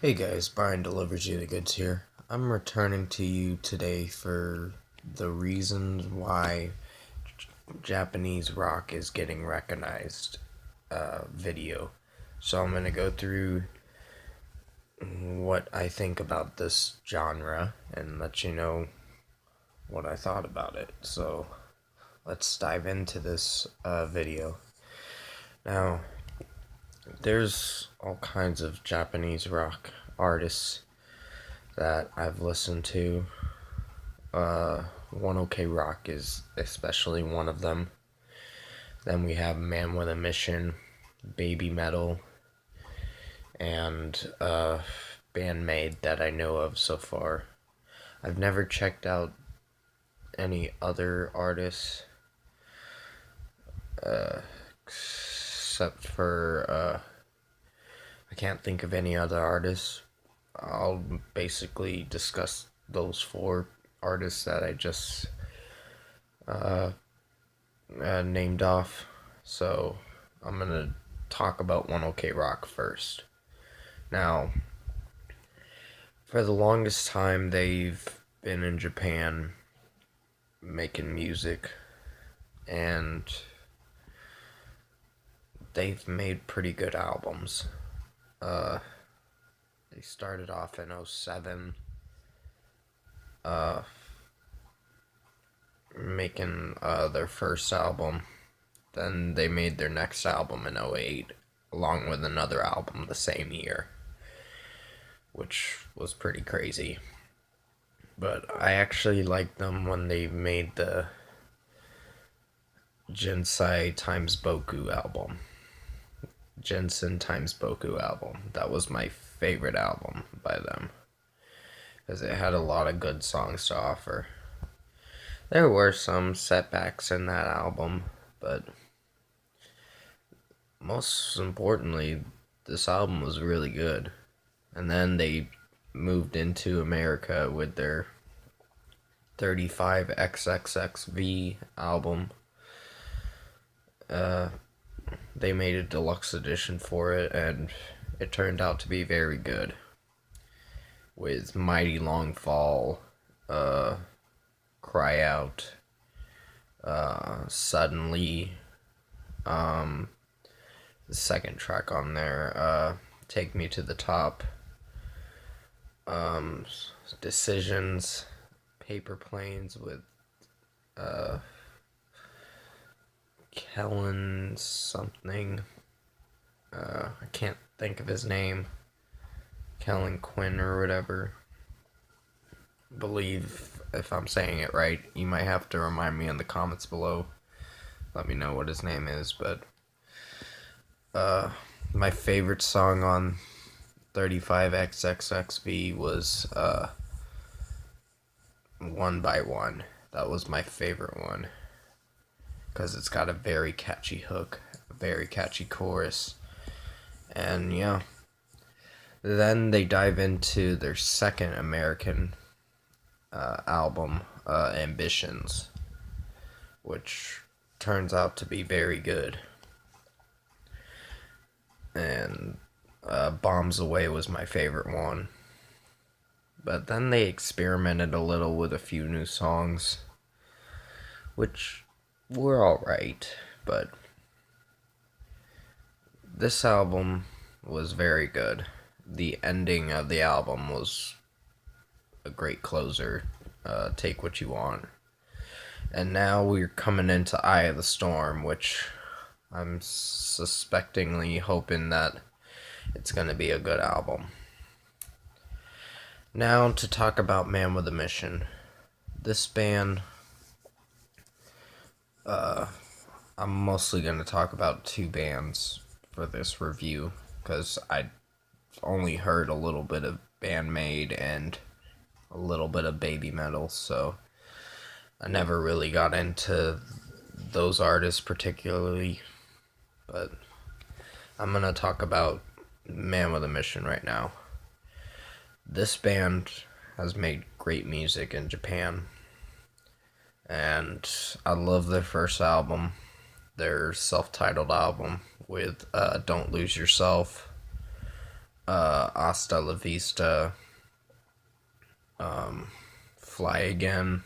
Hey guys, Brian delivers you the goods here. I'm returning to you today for the reasons why Japanese rock is getting recognized video. So I'm going to go through what I think about this genre and let you know what I thought about it. So let's dive into this video. Now, there's all kinds of Japanese rock artists that I've listened to. One OK Rock is especially one of them. Then we have Man with a Mission, Baby Metal, and Band-Maid that I know of so far. I've never checked out any other artists except for I can't think of any other artists. I'll basically discuss those four artists that I just named off. So I'm gonna talk about One OK Rock first. Now, for the longest time, they've been in Japan making music, and they've made pretty good albums. They started off in 07, making their first album. Then they made their next album in 08, along with another album the same year, which was pretty crazy. But I actually liked them when they made the Jinsei times Boku album. Jensen times Boku album. That was my favorite album by them, because it had a lot of good songs to offer. There were some setbacks in that album, but most importantly, this album was really good. And then they moved into America with their 35XXXV album. They made a deluxe edition for it, and it turned out to be very good. With Mighty Long Fall, Cry Out, Suddenly, the second track on there, Take Me to the Top, Decisions, Paper Planes with Kellen something. I can't think of his name. Kellen Quinn or whatever. Believe if I'm saying it right. You might have to remind me in the comments below. Let me know what his name is. But my favorite song on 35XXXV was One by One. That was my favorite one, because it's got a very catchy hook, a very catchy chorus, and yeah. Then they dive into their second American album, Ambitions, which turns out to be very good. And Bombs Away was my favorite one. But then they experimented a little with a few new songs, which were alright, but this album was very good. The ending of the album was a great closer. Take What You Want. And now we're coming into Eye of the Storm, which I'm suspectingly hoping that it's going to be a good album. Now to talk about Man with a Mission. This band, I'm mostly going to talk about two bands for this review, because I only heard a little bit of Band-Maid and a little bit of Baby Metal, so I never really got into those artists particularly. But I'm gonna talk about Man with a Mission right now. This band has made great music in Japan, and I love their first album, their self-titled album with Don't Lose Yourself. Hasta La Vista, Fly Again.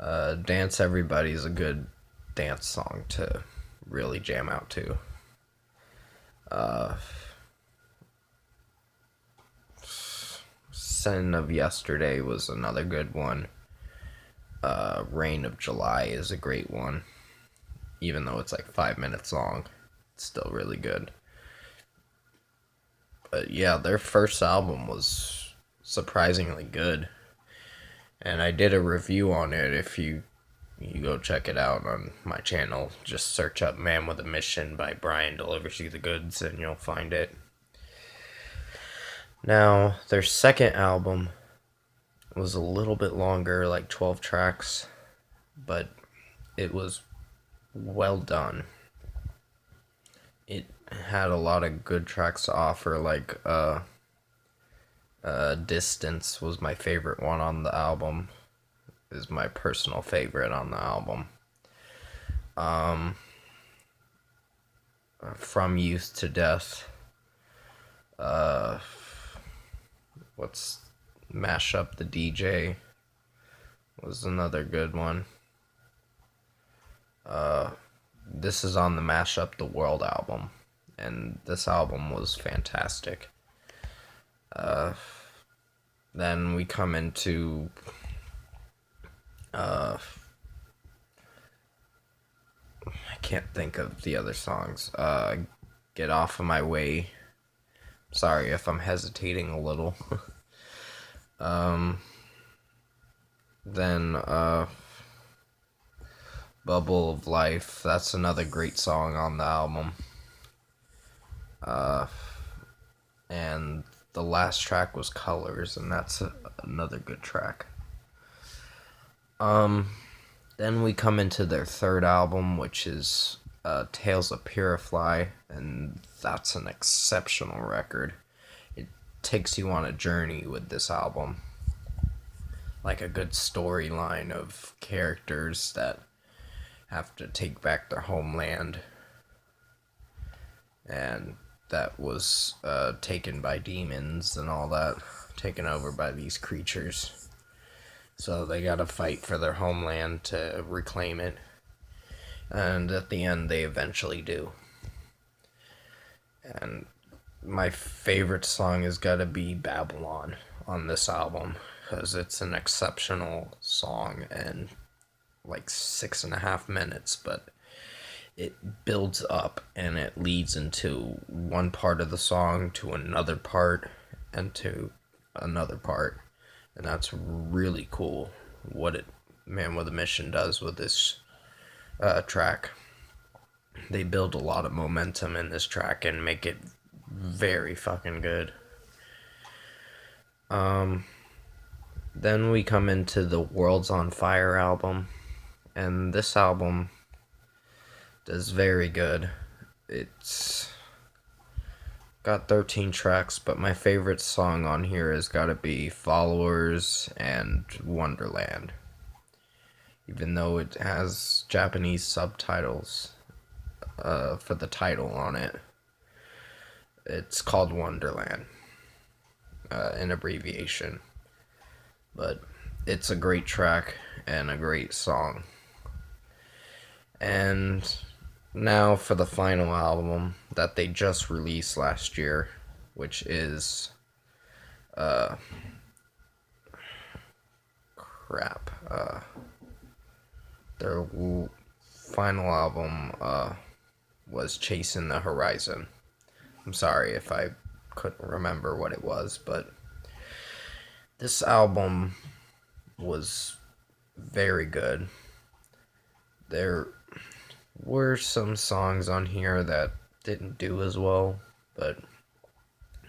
Dance Everybody is a good dance song to really jam out to. Sin of Yesterday was another good one. Rain of July is a great one. Even though it's like 5 minutes long, it's still really good. But yeah, their first album was surprisingly good. And I did a review on it. If you go check it out on my channel, just search up Man with a Mission by Brian Delivers You the Goods and you'll find it. Now, their second album was a little bit longer, like 12 tracks, but it was well done. It had a lot of good tracks to offer, like Distance was my favorite one on the album. Is my personal favorite on the album. From Youth to Death. What's Mash Up the DJ was another good one. This is on the Mash Up the World album, and this album was fantastic. Then we come into I can't think of the other songs. Get Off of My Way. Sorry if I'm hesitating a little. Then Bubble of Life. That's another great song on the album. And the last track was Colors, and that's another good track. Then we come into their third album, which is Tales of Purify, and that's an exceptional record. It takes you on a journey with this album. Like a good storyline of characters that have to take back their homeland. And that was taken by demons and all that. Taken over by these creatures. So they gotta fight for their homeland to reclaim it. And at the end, they eventually do. And my favorite song has gotta be Babylon on this album, because it's an exceptional song and like 6.5 minutes, but it builds up and it leads into one part of the song to another part and to another part. And that's really cool what Man with a Mission does with this track. They build a lot of momentum in this track and make it very fucking good. Then we come into the World's on Fire album, and this album does very good. It's got 13 tracks, but my favorite song on here has got to be Followers and Wonderland. Even though it has Japanese subtitles for the title on it, it's called Wonderland, an abbreviation. But it's a great track and a great song. And now for the final album that they just released last year, which is their final album was Chasing the Horizon. I'm sorry if I couldn't remember what it was, but this album was very good. There were some songs on here that didn't do as well, but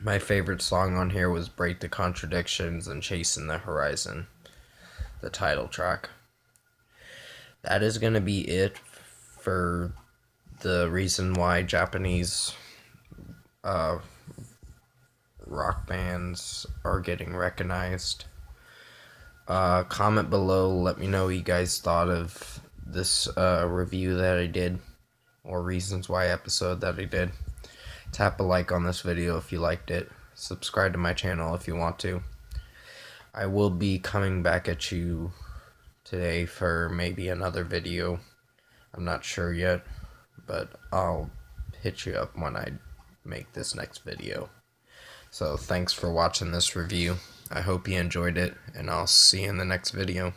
my favorite song on here was Break the Contradictions and Chasing the Horizon, the title track. That is going to be it for the reason why Japanese rock bands are getting recognized. Comment below, let me know what you guys thought of this review that I did, or reasons why episode that I did. Tap a like on this video if you liked it. Subscribe to my channel if you want to. I will be coming back at you today for maybe another video. I'm not sure yet, but I'll hit you up when I make this next video. So thanks for watching this review. I hope you enjoyed it, and I'll see you in the next video.